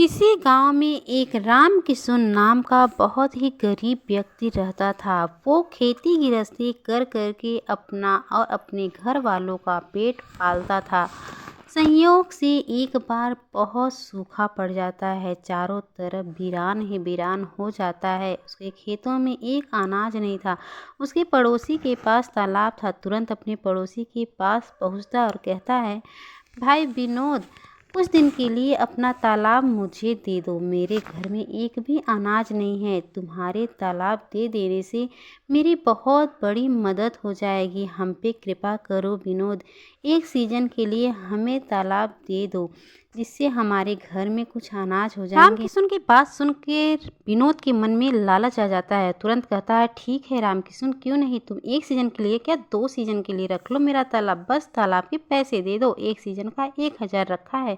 किसी गांव में एक राम किशुन नाम का बहुत ही गरीब व्यक्ति रहता था। वो खेती गृहस्थी कर कर के अपना और अपने घर वालों का पेट पालता था। संयोग से एक बार बहुत सूखा पड़ जाता है, चारों तरफ वीरान ही वीरान हो जाता है। उसके खेतों में एक अनाज नहीं था। उसके पड़ोसी के पास तालाब था। तुरंत अपने पड़ोसी के पास पहुंचता और कहता है, भाई विनोद, कुछ दिन के लिए अपना तालाब मुझे दे दो। मेरे घर में एक भी अनाज नहीं है। तुम्हारे तालाब दे देने से मेरी बहुत बड़ी मदद हो जाएगी। हम पे कृपा करो विनोद, एक सीजन के लिए हमें तालाब दे दो, जिससे हमारे घर में कुछ अनाज हो जाएंगे। रामकिशुन की बात सुन के विनोद के मन में लालच आ जाता है। तुरंत कहता है, ठीक है रामकिशुन, क्यों नहीं, तुम एक सीजन के लिए क्या 2 सीजन के लिए रख लो मेरा तालाब, बस तालाब के पैसे दे दो। एक सीजन का 1000 रखा है।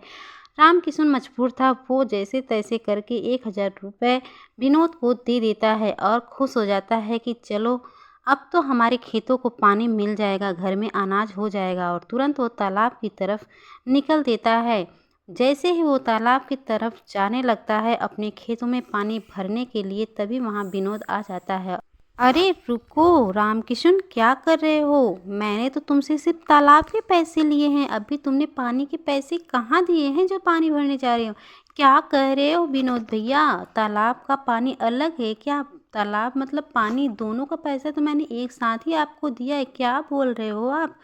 रामकिशुन मजबूर था। वो जैसे तैसे करके 1000 रुपये विनोद को दे देता है और खुश हो जाता है कि चलो अब तो हमारे खेतों को पानी मिल जाएगा, घर में अनाज हो जाएगा। और तुरंत वो तालाब की तरफ निकल देता है। जैसे ही वो तालाब की तरफ जाने लगता है अपने खेतों में पानी भरने के लिए, तभी वहाँ विनोद आ जाता है। अरे रुको रामकिशुन, क्या कर रहे हो? मैंने तो तुमसे सिर्फ तालाब के पैसे लिए हैं, अभी तुमने पानी के पैसे कहाँ दिए हैं जो पानी भरने जा रहे हो? क्या कह रहे हो विनोद भैया? तालाब का पानी अलग है क्या? तालाब मतलब पानी, दोनों का पैसा तो मैंने एक साथ ही आपको दिया है। क्या बोल रहे हो आप?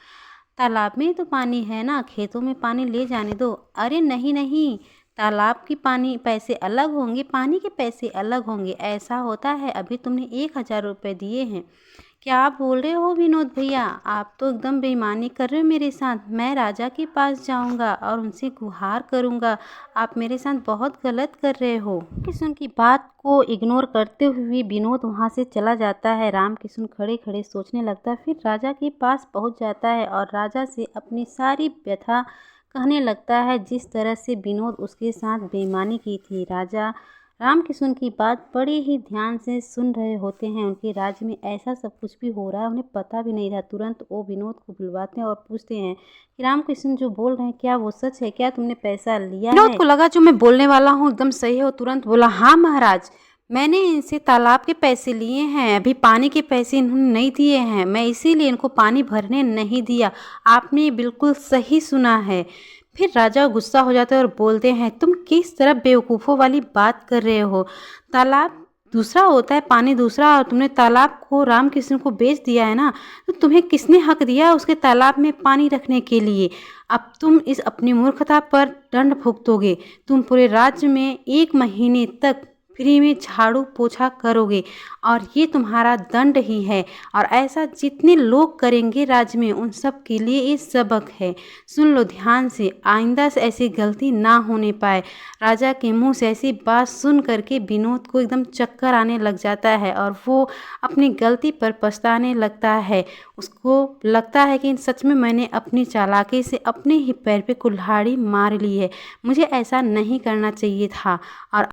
तालाब में तो पानी है ना, खेतों में पानी ले जाने दो। अरे नहीं नहीं, तालाब की पानी पैसे अलग होंगे, पानी के पैसे अलग होंगे, ऐसा होता है। अभी तुमने 1000 रुपये दिए हैं। क्या बोल रहे हो विनोद भैया? आप तो एकदम बेईमानी कर रहे हो मेरे साथ। मैं राजा के पास जाऊंगा और उनसे गुहार करूंगा। आप मेरे साथ बहुत गलत कर रहे हो। किशुन की बात को इग्नोर करते हुए विनोद वहां से चला जाता है। रामकिशुन खड़े खड़े सोचने लगता है। फिर राजा के पास पहुंच जाता है और राजा से अपनी सारी व्यथा कहने लगता है, जिस तरह से विनोद उसके साथ बेईमानी की थी। राजा रामकिशुन की बात बड़े ही ध्यान से सुन रहे होते हैं। उनके राज्य में ऐसा सब कुछ भी हो रहा है, उन्हें पता भी नहीं था। तुरंत वो विनोद को बुलवाते हैं और पूछते हैं कि रामकिशुन जो बोल रहे हैं क्या वो सच है? क्या तुमने पैसा लिया है? विनोद को लगा जो मैं बोलने वाला हूँ एकदम सही है। वो तुरंत बोला, हाँ महाराज, मैंने इनसे तालाब के पैसे लिए हैं, अभी पानी के पैसे इन्होंने नहीं दिए हैं। मैं इसीलिए इनको पानी भरने नहीं दिया। आपने बिल्कुल सही सुना है। फिर राजा गुस्सा हो जाते हैं और बोलते हैं, तुम किस तरह बेवकूफ़ों वाली बात कर रहे हो? तालाब दूसरा होता है, पानी दूसरा, और तुमने तालाब को रामकिशुन को बेच दिया है ना, तो तुम्हें किसने हक दिया उसके तालाब में पानी रखने के लिए? अब तुम इस अपनी मूर्खता पर दंड भुगतोगे। तुम पूरे राज्य में 1 महीने तक फ्री में झाड़ू पोछा करोगे और ये तुम्हारा दंड ही है। और ऐसा जितने लोग करेंगे राज्य में, उन सब के लिए ये सबक है। सुन लो ध्यान से, आइंदा से ऐसी गलती ना होने पाए। राजा के मुंह से ऐसी बात सुन करके विनोद को एकदम चक्कर आने लग जाता है और वो अपनी गलती पर पछताने लगता है। उसको लगता है कि सच में मैंने अपनी चालाकी से अपने ही पैर पे कुल्हाड़ी मार ली है, मुझे ऐसा नहीं करना चाहिए था। और